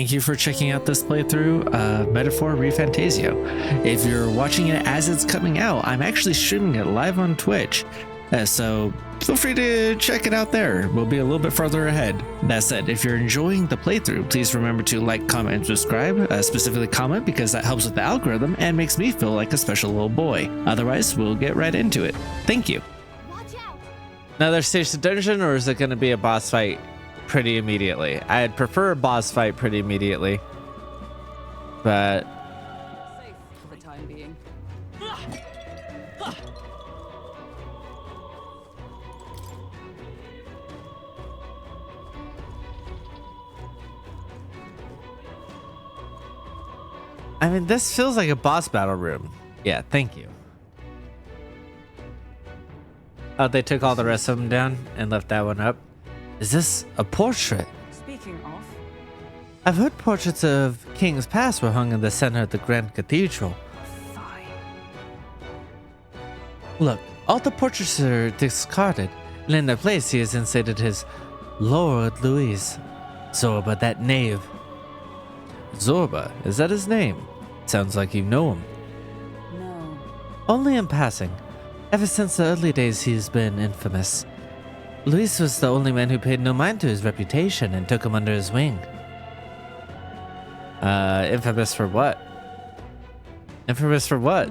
thank you for checking out this playthrough of Metaphor ReFantazio. If you're watching it as it's coming out, I'm actually streaming it live on Twitch, so feel free to check it out there. We'll be a little bit further ahead. That said, if you're enjoying the playthrough, please remember to like, comment, and subscribe. Specifically comment, because that helps with the algorithm and makes me feel like a special little boy. Otherwise, we'll get right into it. Thank you. Another stage to dungeon, or is it going to be a boss fight pretty immediately? I'd prefer a boss fight pretty immediately, but Safe for the time being. I mean, this feels like a boss battle room. Yeah, thank you. Oh, they took all the rest of them down and left that one up. Is this a portrait? Speaking of, I've heard portraits of kings past were hung in the center of the Grand Cathedral. fine. Look, all the portraits are discarded, and in their place he has instated his Lord Louis. Zorba, that knave. Zorba, is that his name? Sounds like you know him. No. Only in passing. Ever since the early days he's been infamous. Luis was the only man who paid no mind to his reputation and took him under his wing. Infamous for what? Infamous for what?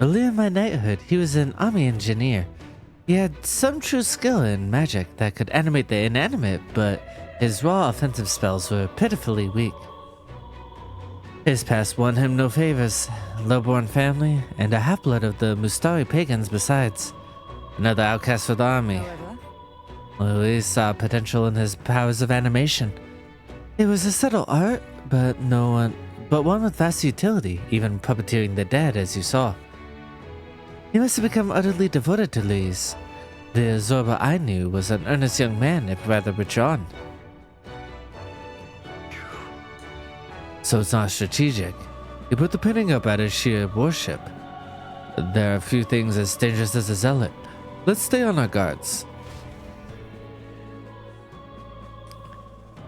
Early in my knighthood, he was an army engineer. He had some true skill in magic that could animate the inanimate, but his raw offensive spells were pitifully weak. His past won him no favors, low-born family, and a half-blood of the Mustari pagans besides. Another outcast for the army. However, Louis saw potential in his powers of animation. It was a subtle art, but one with vast utility, even puppeteering the dead, as you saw. He must have become utterly devoted to Louis. The Zorba I knew was an earnest young man, if rather withdrawn. So it's not strategic. He put the painting up out of sheer worship. There are few things as dangerous as a zealot. Let's stay on our guards.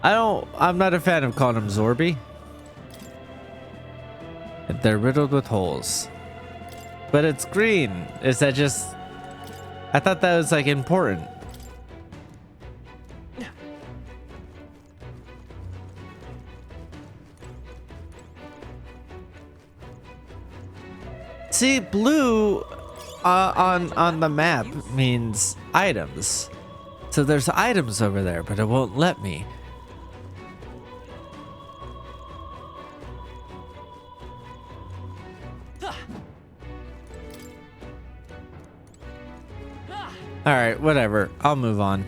I'm not a fan of calling them Zorbi. They're riddled with holes. But it's green. Is that just... I thought that was like important. See, blue on the map means items. So there's items over there, but it won't let me. Alright, whatever. I'll move on.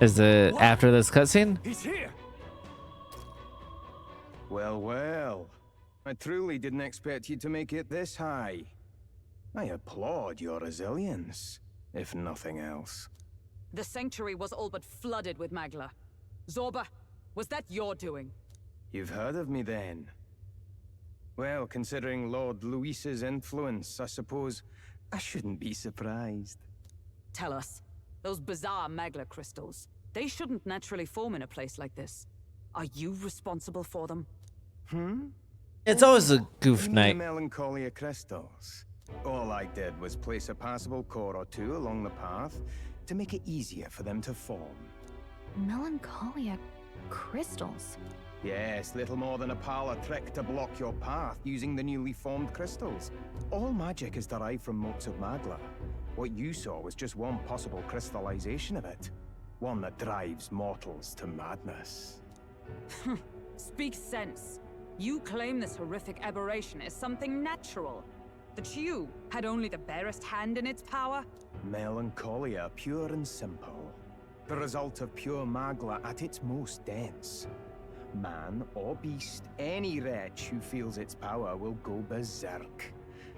Is it after this cutscene? He's here! Well, well. I truly didn't expect you to make it this high. I applaud your resilience, if nothing else. the sanctuary was all but flooded with Magla. Zorba, was that your doing? You've heard of me then? Well, considering Lord Luis's influence, I suppose I shouldn't be surprised. Tell us, those bizarre Magla crystals, they shouldn't naturally form in a place like this. Are you responsible for them? It's always a goof The night. melancholia crystals. All I did was place a passable core or two along the path to make it easier for them to form. Melancholia crystals. Yes, little more than a parlor trick to block your path using the newly formed crystals. All magic is derived from motes of Magla. What you saw was just one possible crystallization of it. One that drives mortals to madness. Speak sense. You claim this horrific aberration is something natural. That you had only the barest hand in its power? Melancholia, pure and simple. The result of pure Magla at its most dense. Man or beast, any wretch who feels its power will go berserk.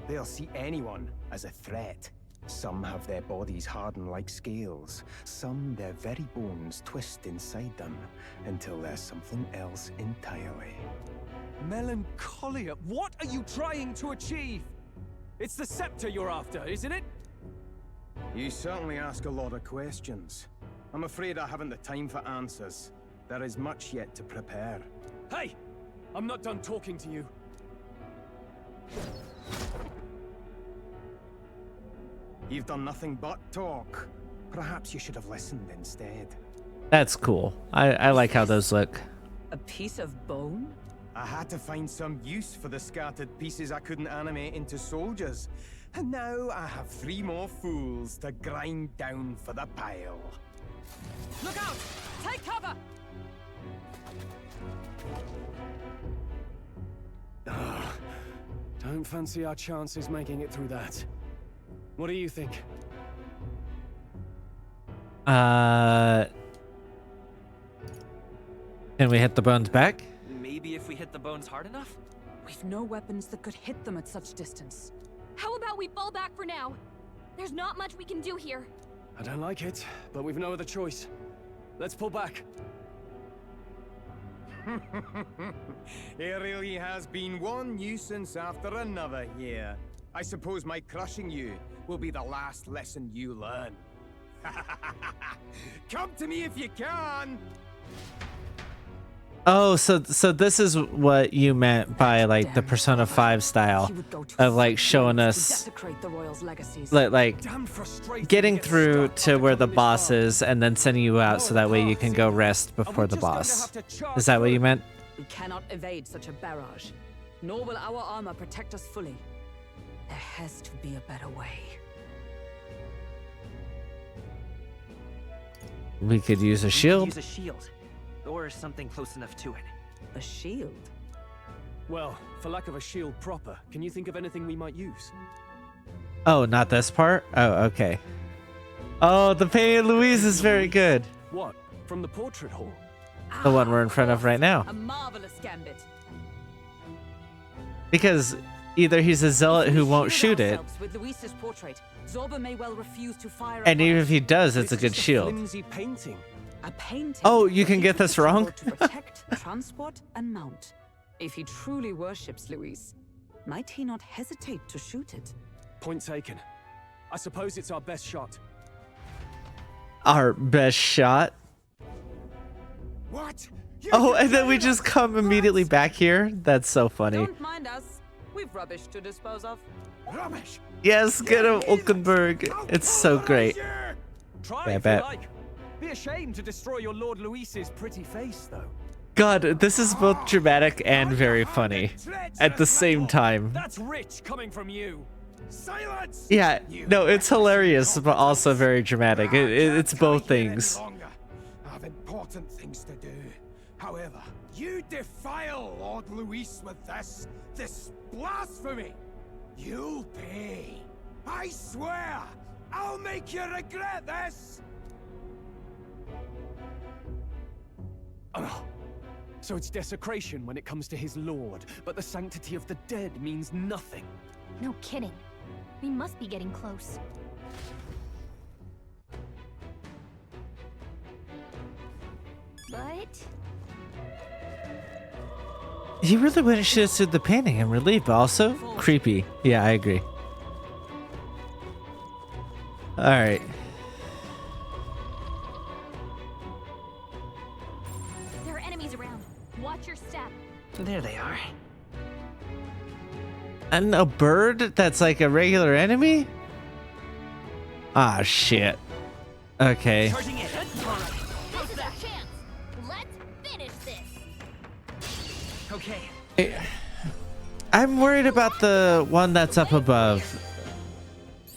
They'll see anyone as a threat. Some have their bodies harden like scales. Some their very bones twist inside them until they're something else entirely. Melancholia, what are you trying to achieve? It's the scepter you're after, isn't it? You certainly ask a lot of questions. I'm afraid I haven't the time for answers. There is much yet to prepare. Hey! I'm not done talking to you. You've done nothing but talk. Perhaps you should have listened instead. That's cool. I like how those look. A piece of bone? I had to find some use for the scattered pieces I couldn't animate into soldiers. And now I have 3 more fools to grind down for the pile. Look out! Take cover! Don't fancy our chances making it through that. What do you think? Can we hit the bones back? Maybe if we hit the bones hard enough? We've no weapons that could hit them at such distance. How about we fall back for now? There's not much we can do here. I don't like it, but we've no other choice. Let's pull back. It really has been one nuisance after another here. I suppose my crushing you will be the last lesson you learn. Come to me if you can! Oh, so this is what you meant by like the Persona 5 style He would go to of like showing to us desecrate the royals' legacies. like Damn frustrating getting to get through stuck to after where the coming this boss far. is and then sending you out so that way you can go rest before the boss. Is that what you meant? We cannot evade such a barrage, nor will our armor protect us fully. There has to be a better way. We could use a shield. Use a shield. Or something close enough to it. A shield? Well, for lack of a shield proper, can you think of anything we might use? Oh, not this part? Oh, okay. Oh, the painting of Louise is very good. What? From the portrait hall? The one we're in front of right now. A marvelous gambit. Because either he's a zealot who won't shoot it, With Luis's portrait, ZORBA may well refuse to fire. and even upon if he does, it's a good just a shield. flimsy painting. a painting. Oh, you can that get he this put wrong? forward to protect, transport, and mount. If he truly worships Luis, might he not hesitate to shoot it? Point taken. I suppose it's our best shot. Our best shot. What? Oh, and then we just come immediately back here. That's so funny. Don't mind us. We've rubbish to dispose of. Rubbish! Yes, get him, Ulkenberg. It's so great. Try Yeah, I if bet. you like. Be ashamed to destroy your Lord Luis's pretty face, though. God, this is both dramatic and very funny at the same time. That's rich coming from you. Silence! Yeah, no, it's hilarious, but also very dramatic. It's both things. I have important things to do. However, you defile Lord Luis with this blasphemy. You'll pay. I swear, I'll make you regret this. Oh. So it's desecration when it comes to his lord, but the sanctity of the dead means nothing. No kidding. We must be getting close. But He really wouldn't should have stood the painting and relief, but also creepy. Yeah, I agree. All right. there are enemies around. Watch your step. There they are. And a bird that's like a regular enemy? Ah, shit. Okay. Charging in. All right. This is our chance. Let's finish this. Okay. I'm worried about the one that's up above.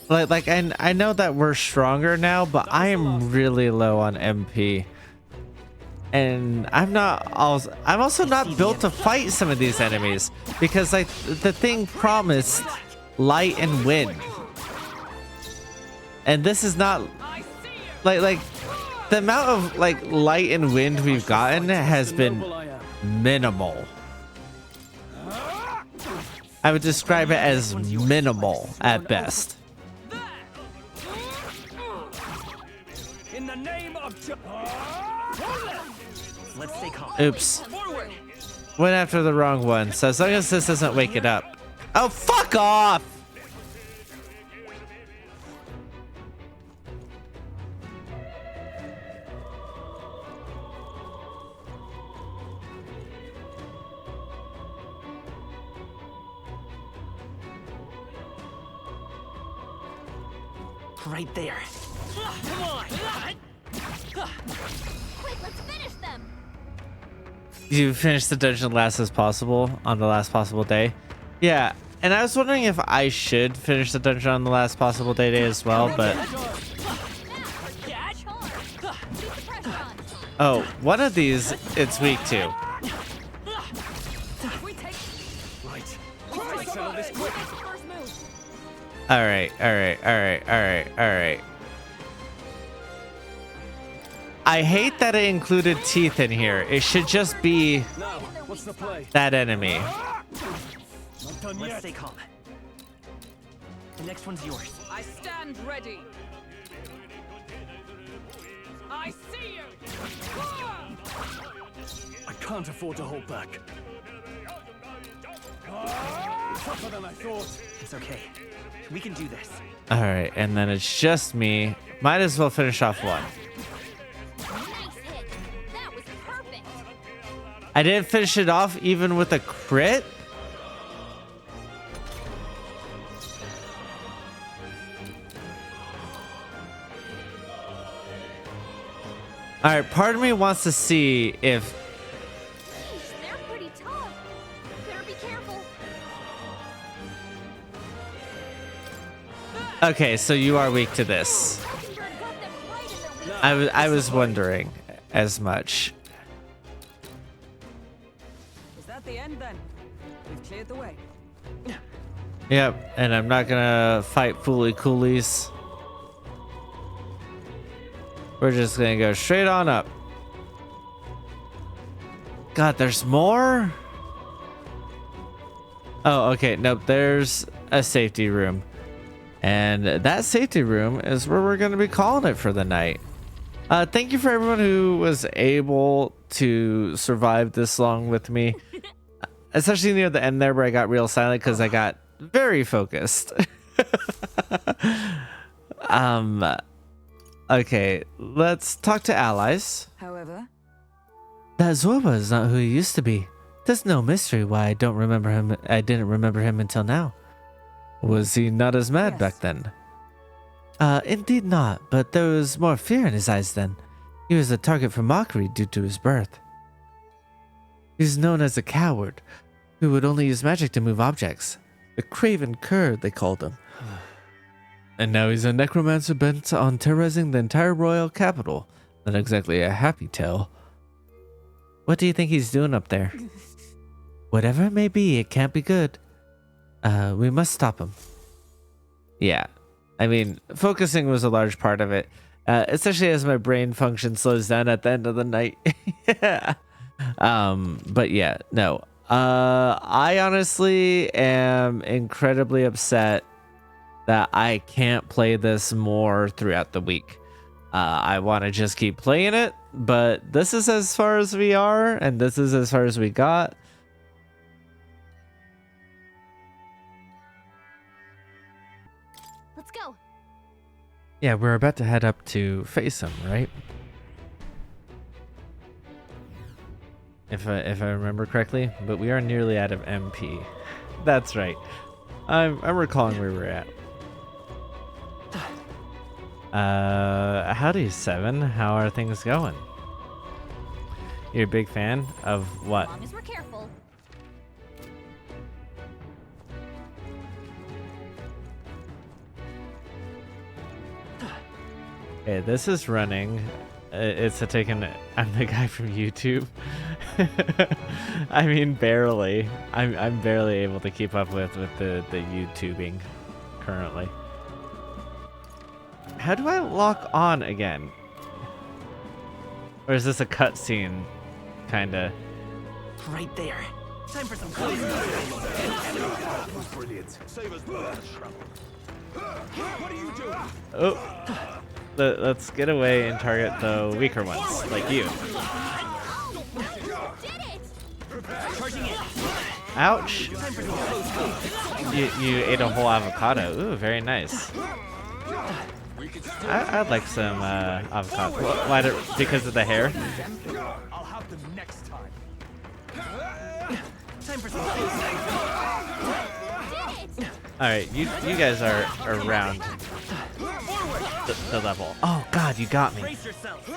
Like I know that we're stronger now, but I am really low on MP. And I'm also not built to fight some of these enemies because like the thing promised light and wind. And this is not like the amount of like light and wind we've gotten has been Noble I am. minimal. I would describe it as minimal at best. In the name of Let's stay calm. Oops. Forward. Went after the wrong one. So as long as this doesn't wake it up. Oh, fuck off! Right there. Come on! Quick, let's finish them. You finished the dungeon last as possible on the last possible day. Yeah, and I was wondering if I should finish the dungeon on the last possible day as well, but oh, one of these it's weak to. All right. I hate that it included teeth in here. It should just be Now, what's the play? that enemy. Not done Let's yet. stay calm. The next one's yours. I stand ready. I see you. I can't afford to hold back. Tougher than I thought. It's okay. We can do this. All right, and then it's just me. Might as well finish off one. Nice hit. That was perfect. I didn't finish it off even with a crit. All right, part of me wants to see if Jeez, they're pretty tough. Better be careful. okay, so you are weak to this. Mockingbird got them right in their weak I was wondering as much. Is that the end then? We've cleared the way. Yep, and I'm not gonna fight fooly coolies. We're just gonna go straight on up. God, there's more? Oh, okay. Nope, there's a safety room. And that safety room is where we're gonna be calling it for the night. Thank you for everyone who was able to survive this long with me. Especially near the end there where I got real silent because I got very focused. Okay, let's talk to allies. However, That ZORBA is not who he used to be. There's no mystery why I don't remember him. I didn't remember him until now. Was he not as mad Yes. back then? Indeed not, but there was more fear in his eyes then. He was a target for mockery due to his birth. He's known as a coward, who would only use magic to move objects. The craven cur, they called him. And now he's a necromancer bent on terrorizing the entire royal capital. Not exactly a happy tale. What do you think he's doing up there? Whatever it may be, it can't be good. We must stop him. Yeah. I mean, focusing was a large part of it. Especially as my brain function slows down at the end of the night. Yeah. But yeah, no. I honestly am incredibly upset that I can't play this more throughout the week. I want to just keep playing it, but this is as far as we are, and this is as far as we got. Let's go. Yeah, we're about to head up to face him, right? If I remember correctly, but we are nearly out of MP. That's right. I'm recalling where we're at. Howdy, Seven. How are things going? You're a big fan of what? As long as we're careful. Okay, this is running. It's a taken. I'm the guy from YouTube. I mean, barely. I'm barely able to keep up with the YouTubing currently. How do I lock on again? Or is this a cutscene, kinda? Right there. Time for some close. Brilliant. Save us both. What are you doing? Oh, let's get away and target the weaker ones, like you. Oh, did it! Charging in. Ouch! Time for some close. You ate a whole avocado. Ooh, very nice. I'd like some avocado. Why? Because of the hair? I'll have them next time. Time for some close. All right, you guys are around. the level. Oh god, you got me. Brace yourself.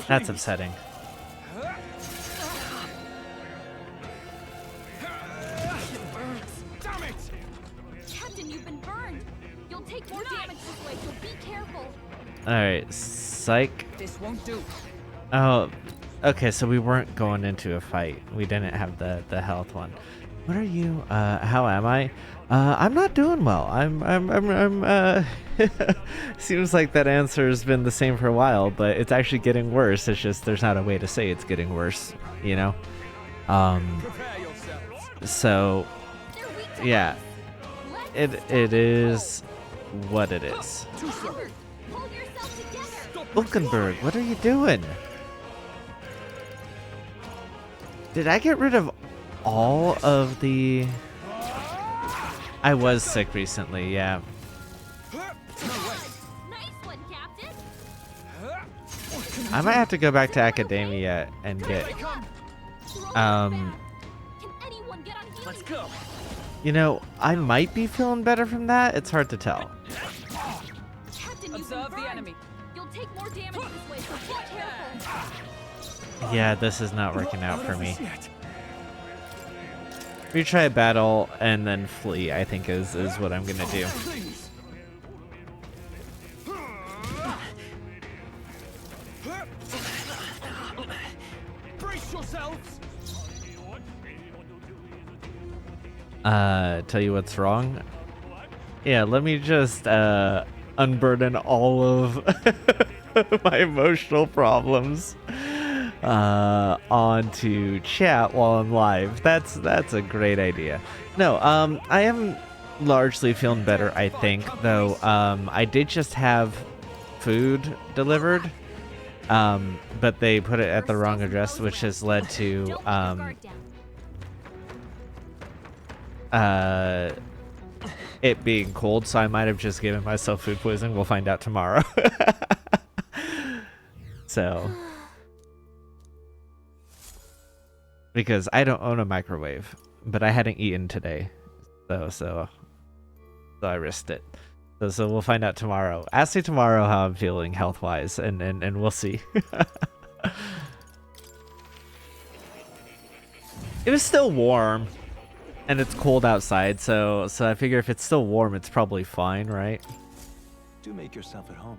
That's upsetting. Damn it! Captain, you've been burned. You'll take more damage this way, so be careful. Alright, psych. This won't do. Oh, okay, so we weren't going into a fight. We didn't have the health one. What are you? How am I? I'm not doing well. I'm seems like that answer has been the same for a while, but it's actually getting worse. It's just there's not a way to say it's getting worse, you know? Prepare yourselves. So, They're weak to yeah, ice. it is what it is. Albert, hold yourself together. Ulkenberg, what are you doing? Did I get rid of all of the... I was sick recently, yeah. Nice one, Captain. I might have to go back to academia and get... Throw Um, it back. Can anyone get on healing? Let's go. You know, I might be feeling better from that. It's hard to tell. Captain, you've Observe been the burned. enemy. You'll take more damage this way, so be careful. Yeah, this is not working out for me. Yet. Retry a battle and then flee, I think is what I'm gonna do. Please. Brace yourselves. Tell you what's wrong? Yeah, let me just unburden all of my emotional problems onto chat while I'm live. That's a great idea. No, I am largely feeling better, I think, though. I did just have food delivered, but they put it at the wrong address, which has led to Don't let your guard down. it being cold, so I might have just given myself food poisoning. We'll find out tomorrow. So, because I don't own a microwave, but I hadn't eaten today, so I risked it. So we'll find out tomorrow. Ask me tomorrow how I'm feeling health-wise, and we'll see. It was still warm. And it's cold outside, so I figure if it's still warm, it's probably fine, right? Do make yourself at home.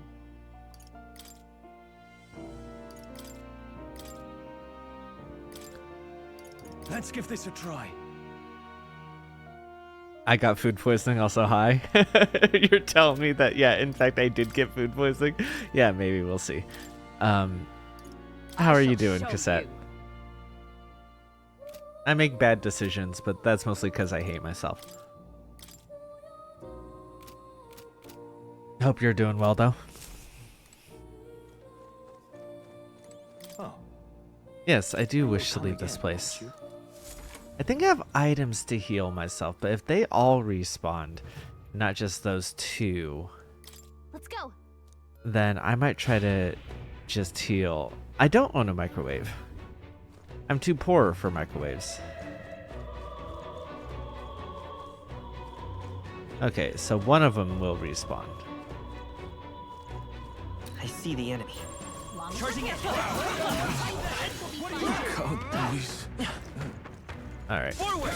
Let's give this a try. I got food poisoning, also hi. You're telling me that, yeah, in fact, I did get food poisoning? Yeah, maybe we'll see. How are you doing, Cassette? I make bad decisions, but that's mostly because I hate myself. Hope you're doing well, though. Oh. Yes, I do wish to leave this place. I think I have items to heal myself, but if they all respawned, not just those two, Let's go. then I might try to just heal. I don't own a microwave. I'm too poor for microwaves. Okay, so one of them will respawn. I see the enemy. Long Charging it. Alright. Forward.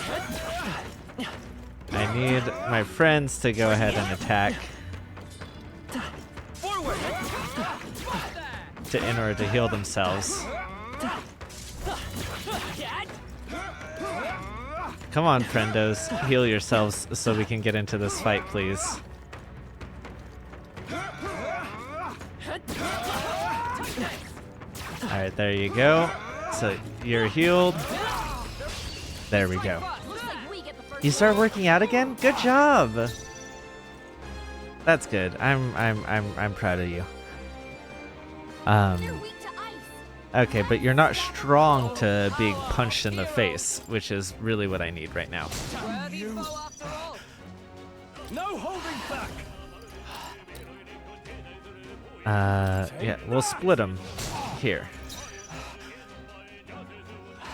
I need my friends to go ahead and attack Forward. in order to heal themselves. Come on, friendos. Heal yourselves so we can get into this fight, please. Alright, there you go. So you're healed. There we go. Looks like we get the first You start working out again? Good job. That's good. I'm proud of you. They're weak to ice. Okay, but you're not strong to being punched in the face, which is really what I need right now. Worthy foe after all. No holding back. Yeah, we'll split them here.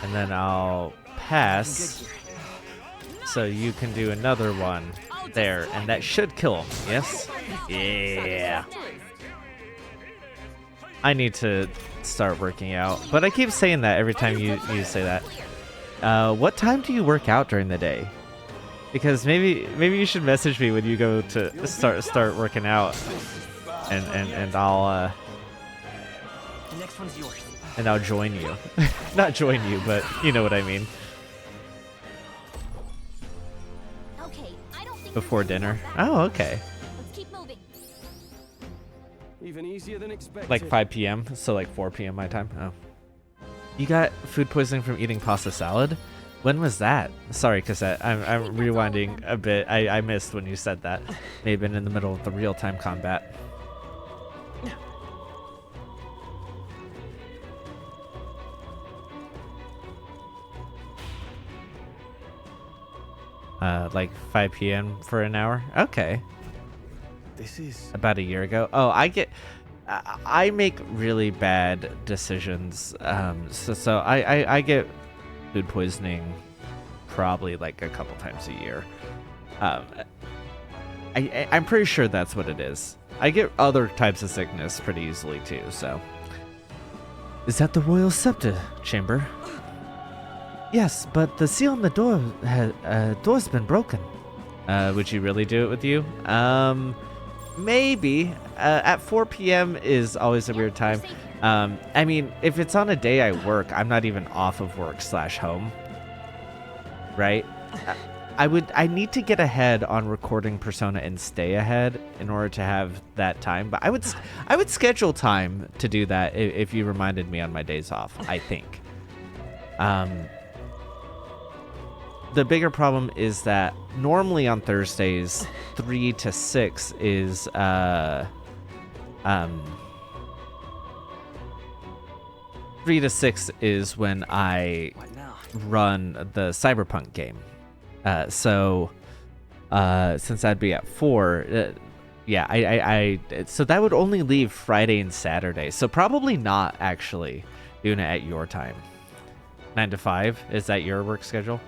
And then I'll pass, so you can do another one there, and that should kill him, yes? Yeah. I need to start working out, but I keep saying that every time you say that. What time do you work out during the day? Because maybe you should message me when you go to start working out, and I'll Next one's yours. and I'll join you. Not join you, but you know what I mean. Okay, I don't think Before we can dinner. hold back. Oh, okay. Let's keep moving. Even easier than expected. Like 5 p.m. So like 4 p.m. my time. Oh. You got food poisoning from eating pasta salad? When was that? Sorry, Cassette. I'm rewinding a bit. I missed when you said that. May have been in the middle of the real-time combat. Like 5 p.m. for an hour? Okay. This is About a year ago. Oh, I make really bad decisions. So I get food poisoning probably like a couple times a year. I'm pretty sure that's what it is. I get other types of sickness pretty easily too, so. Is that the Royal Scepter chamber? Yes, but the seal on the door's been broken. Would you really do it with you? Maybe. At 4 p.m. is always a weird time. I mean, if it's on a day I work, I'm not even off of work / home. Right? I need to get ahead on recording Persona and stay ahead in order to have that time. But I would schedule time to do that if you reminded me on my days off, I think. The bigger problem is that normally on Thursdays, 3 to 6 is 3 to 6 is when I What now? run the Cyberpunk game. So since I'd be at 4, yeah, so that would only leave Friday and Saturday. So probably not actually doing it at your time. 9 to 5, is that your work schedule?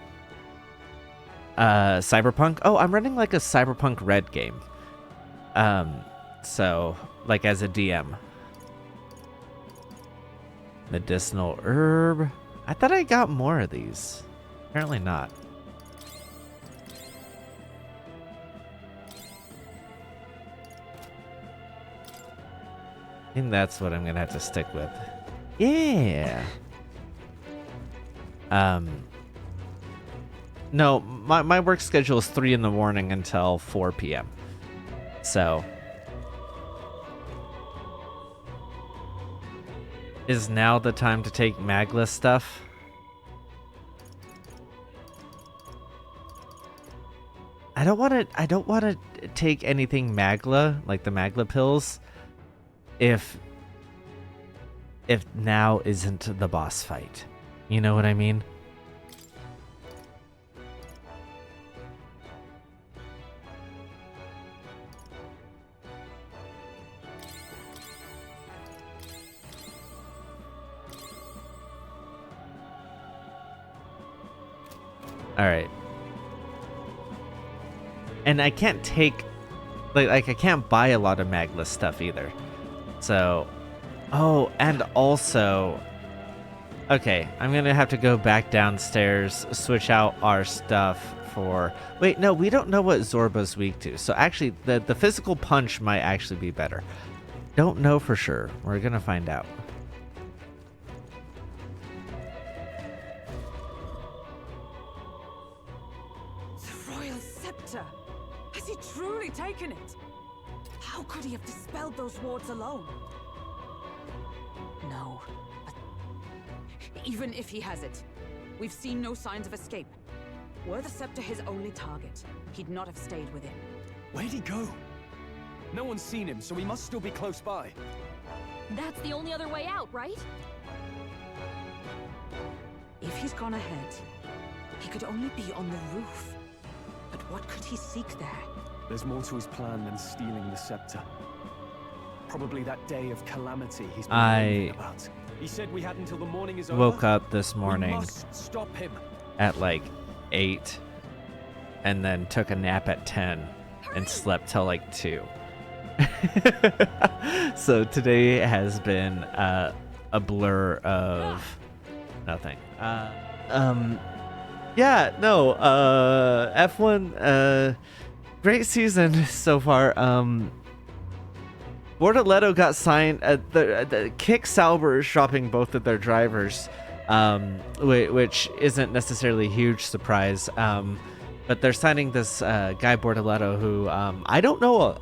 Cyberpunk? Oh, I'm running like a Cyberpunk Red game. So like as a DM. Medicinal herb. I thought I got more of these. Apparently not. I think that's what I'm gonna have to stick with. Yeah. No, my work schedule is 3 in the morning until 4 p.m. So. Is now the time to take Magla stuff? I don't want to take anything Magla, like the Magla pills, if now isn't the boss fight. You know what I mean? All right. And I can't take like I can't buy a lot of Magla stuff either. So, oh, and also okay, I'm going to have to go back downstairs, switch out our stuff for wait, no, we don't know what Zorba's weak to. So actually the physical punch might actually be better. Don't know for sure. We're going to find out. Has he truly taken it? How could he have dispelled those wards alone? No. But even if he has it, we've seen no signs of escape. Were the scepter his only target, he'd not have stayed with him. Where'd he go? No one's seen him, so he must still be close by. That's the only other way out, right? If he's gone ahead, he could only be on the roof. But what could he seek there? There's more to his plan than stealing the scepter. Probably that day of calamity he's been raving about. He said we had until the morning is over. Woke up this We morning must stop him. at like 8 and then took a nap at 10 and slept till like 2. So today has been a blur of nothing. Yeah, no, F1, great season so far. Bortoletto got signed. The Kick Sauber is dropping both of their drivers, which isn't necessarily a huge surprise. But they're signing this guy Bortoletto, who I don't know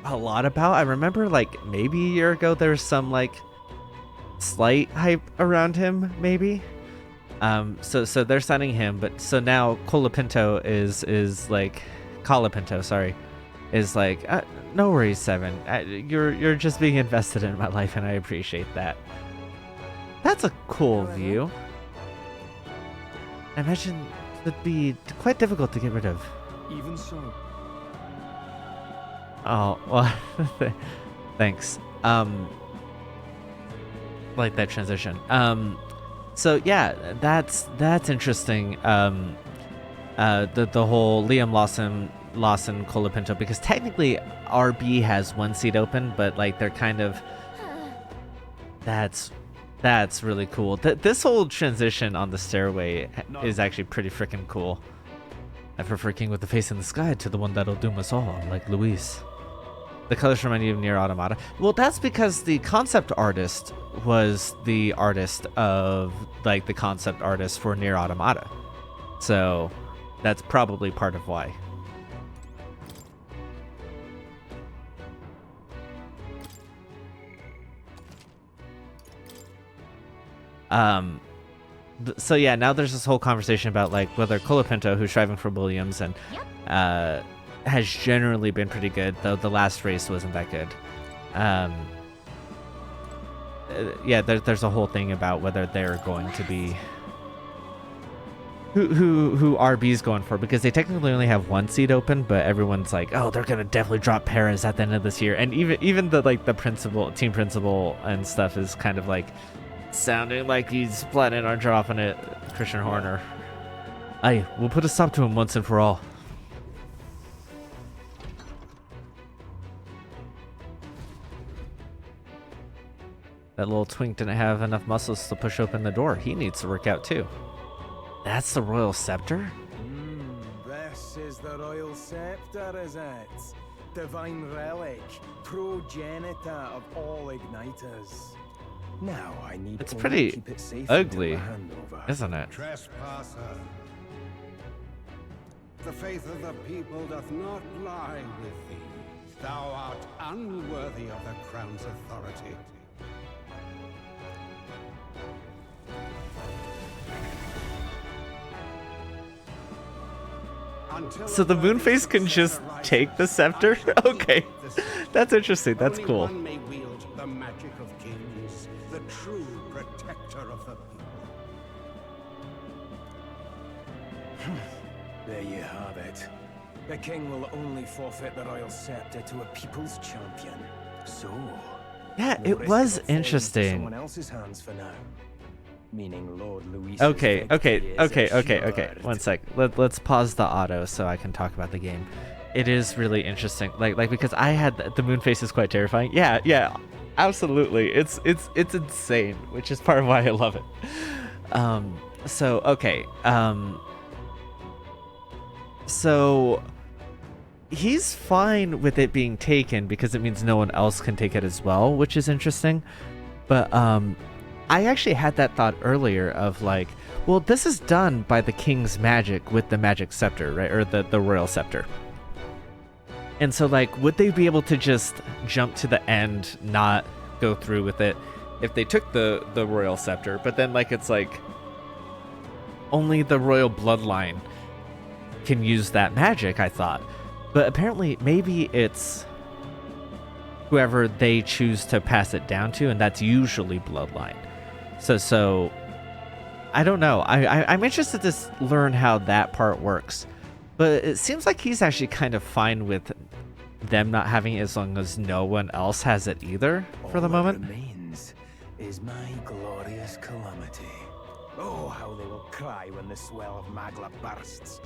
a lot about. I remember like maybe a year ago there was some like slight hype around him, maybe. So they're signing him, but so now Colapinto is like is like no worries, Seven. You're just being invested in my life, and I appreciate that. That's a cool view. I imagine it'd be quite difficult to get rid of. Even so. Oh well, thanks. Like that transition. So yeah, that's interesting. The whole Liam Lawson Colapinto, because technically RB has one seat open, but like they're kind of that's really cool. This whole transition on the stairway is actually pretty freaking cool. I prefer King with the Face in the Sky to the one that'll doom us all, like Luis. The colors remind you of Nier Automata. Well, that's because the concept artist was the artist of, like, the concept artist for Nier Automata. So that's probably part of why. So yeah, now there's this whole conversation about like whether Colapinto, who's driving for Williams, and has generally been pretty good, though the last race wasn't that good. Yeah, there's a whole thing about whether they're going to be who RB's going for, because they technically only have one seat open, but everyone's like, oh, they're gonna definitely drop Perez at the end of this year, and even the like the team principal and stuff is kind of like sounding like he's planning on dropping it. Christian Horner. Aye, we'll put a stop to him once and for all. That little twink didn't have enough muscles to push open the door. He needs to work out too. That's the Royal Scepter? This is the Royal Scepter, is it? Divine relic, progenitor of all igniters. Now I need it's to pretty keep it safe ugly, until the handover. isn't it? Trespasser. The faith of the people doth not lie with thee. Thou art unworthy of the crown's authority. So the Moonface can just take the scepter? Okay, that's interesting. That's cool. Only one may wield the magic of kings, the true protector of the people. There you have it. The king will only forfeit the royal scepter to a people's champion. So, Yeah, no it risk was of it falling into interesting. someone else's hands for now. Meaning Lord Luis. Okay. One sec. Let's pause the auto so I can talk about the game. It is really interesting. Like because I had the Moonface is quite terrifying. Yeah, absolutely. It's insane, which is part of why I love it. So he's fine with it being taken because it means no one else can take it as well, which is interesting. But I actually had that thought earlier of like, well, this is done by the king's magic with the magic scepter, right? Or the royal scepter. And so like, would they be able to just jump to the end, not go through with it if they took the royal scepter? But then like, it's like only the royal bloodline can use that magic, I thought. But apparently maybe it's whoever they choose to pass it down to, and that's usually bloodline. So I don't know. I'm interested to learn how that part works. But it seems like he's actually kind of fine with them not having it as long as no one else has it either for the moment. All that remains is my glorious calamity. Oh, how they will cry when the swell of Magla bursts.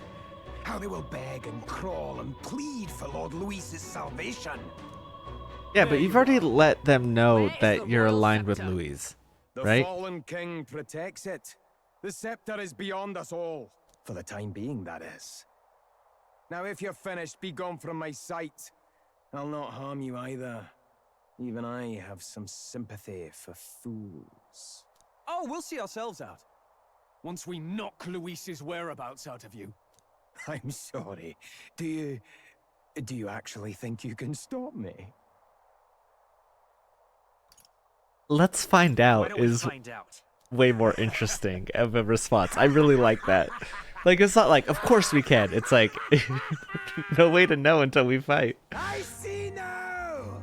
How they will beg and crawl and plead for Lord Luis's salvation. Yeah, but you've already let them know that you're aligned with Louise, right? The fallen king protects it. The scepter is beyond us all. For the time being, that is. Now, if you're finished, be gone from my sight. I'll not harm you either. Even I have some sympathy for fools. Oh, we'll see ourselves out. Once we knock Luis's whereabouts out of you. I'm sorry. Do you actually think you can stop me? Let's find Why out don't we is find out? way more interesting of a response. I really like that. Like, it's not like, of course we can. It's like, no way to know until we fight. I see now!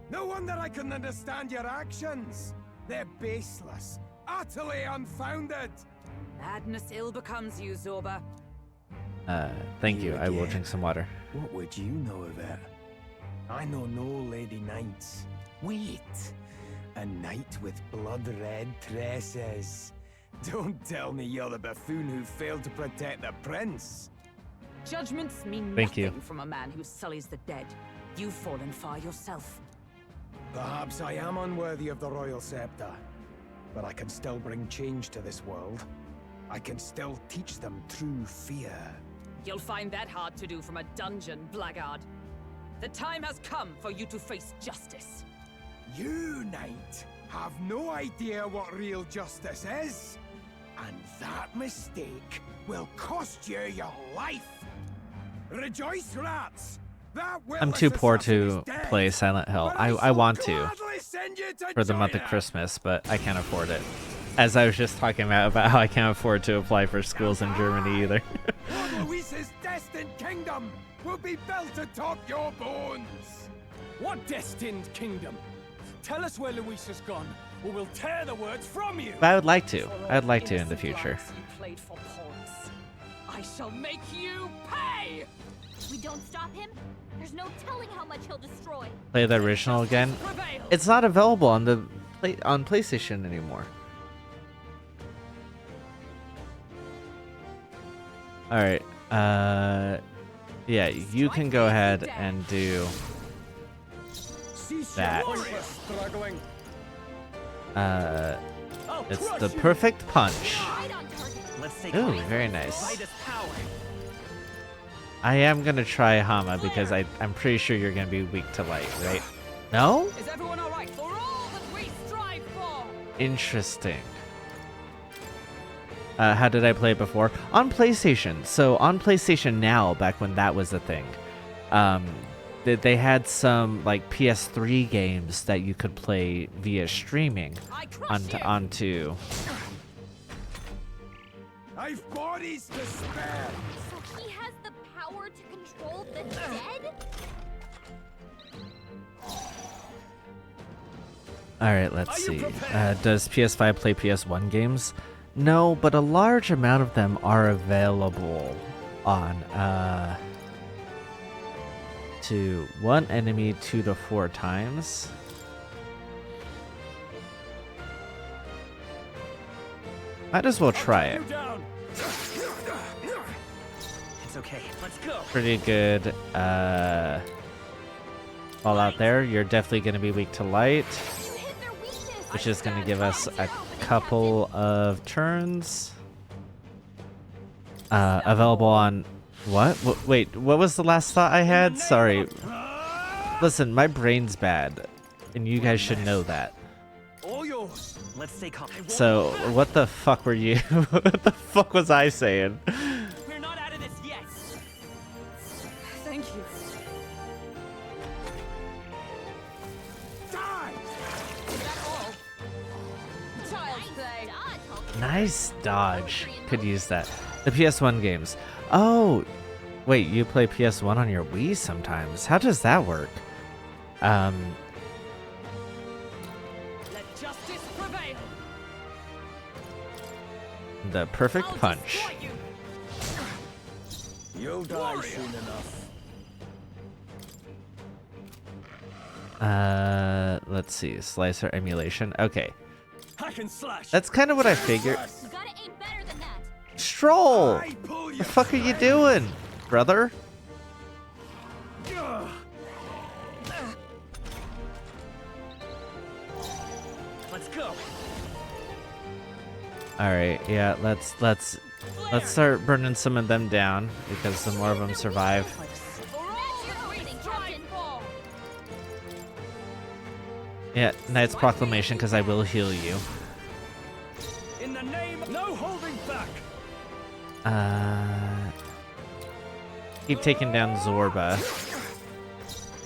No wonder I couldn't understand your actions. They're baseless, utterly unfounded. Madness ill becomes you, Zorba. Thank you. I will drink some water. What would you know of it? I know no lady knights. Wait. A knight with blood-red tresses. Don't tell me you're the buffoon who failed to protect the prince. Judgments mean Thank you. nothing from a man who sullies the dead. You've fallen far yourself. Perhaps I am unworthy of the royal scepter, but I can still bring change to this world. I can still teach them true fear. You'll find that hard to do from a dungeon, blackguard. The time has come for you to face justice. You, knight, have no idea what real justice is. And that mistake will cost you your life. Rejoice, rats! I'm too poor to play Silent Hill. I want to for the month of Christmas, but I can't afford it. As I was just talking about how I can't afford to apply for schools in Germany either. Luis's destined kingdom will be built atop your bones. What destined kingdom? Tell us where Luis has gone, or we'll tear the words from you. But I would like to. I'd like to in the future. You played for pawns. I shall make you pay! We don't stop him, there's no telling how much he'll destroy. Play the original again. It's not available on the on PlayStation anymore. All right. Yeah, you can go ahead and do that. It's the perfect punch. Ooh, very nice. I am gonna try Hama because I'm pretty sure you're gonna be weak to light, right? No? Is everyone alright for all that we strive for? Interesting. How did I play it before? On PlayStation. So on PlayStation Now, back when that was a thing, they had some like PS3 games that you could play via streaming onto. I've bodies to spare. So he has the power to control the dead? All right, let's see. Does PS5 play PS1 games? No, but a large amount of them are available on to one enemy 2 to 4 times. Might as well try it. It's okay. Let's go. Pretty good. All out there. You're definitely going to be weak to light, which is going to give us a couple of turns. Available on what? Wait, what was the last thought I had? Sorry. Listen, my brain's bad, and you guys should know that. All yours. Let's stay calm. So, what the fuck were you? What the fuck was I saying? We're not out of this yet. Thank you. Die! Is that all? Child's play. Nice dodge. Could use that. The PS1 games. Oh, wait, you play PS1 on your Wii sometimes. How does that work? Let justice prevail. The perfect punch. You'll die soon enough. Let's see. Slicer emulation. Okay. I can slash. That's kind of what I figured. You gotta aim better than that. Stroll! I pull What you the fuck are you doing, brother? go. All right, yeah, let's start burning some of them down because the more of them survive. Yeah, Knight's Proclamation because I will heal you. In the name, no holding back. Keep taking down Zorba.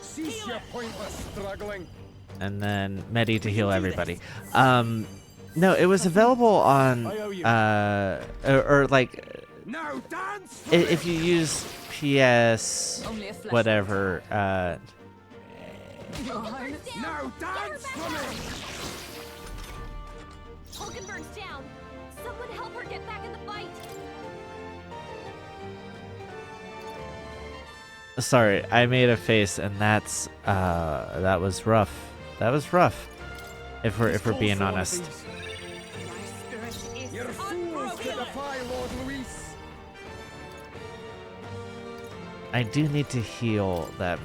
Cease your pointless struggling. And then Medi to heal everybody. No, it was available on or like No dance. if you use PS Only a flesh whatever Your Highness. No dance for me. Hulkenberg's down. Someone help her get back in the fight. sorry, I made a face and that's that was rough. That was rough. If we're being honest. My spirit is You're fools to defy Lord Luis. I do need to heal them.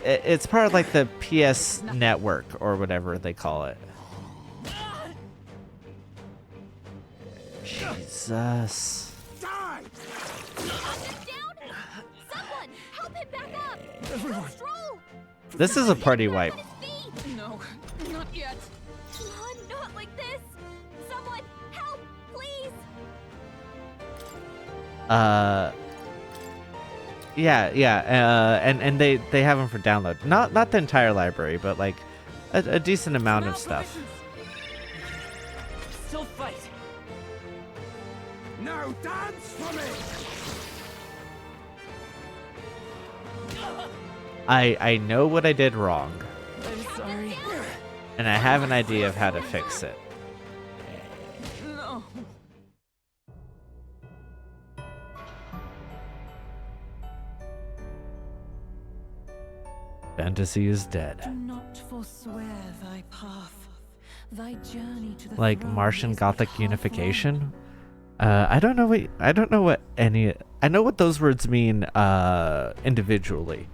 It's part of like the PS network or whatever they call it. Jesus. Die. Hulkenberg's down. Someone help him back up. Stroll. This is a party wipe. On his feet. No, not yet. Come on, not like this. Someone help, please. Yeah, and they have them for download. Not the entire library, but like a decent amount of stuff. Still fight. No dance for me. I know what I did wrong, I'm sorry. and I have an idea of how to fix it. No. Fantasy is dead. Do not forswear thy path. Thy journey to the Like throne Martian is Gothic half unification. I don't know what those words mean individually.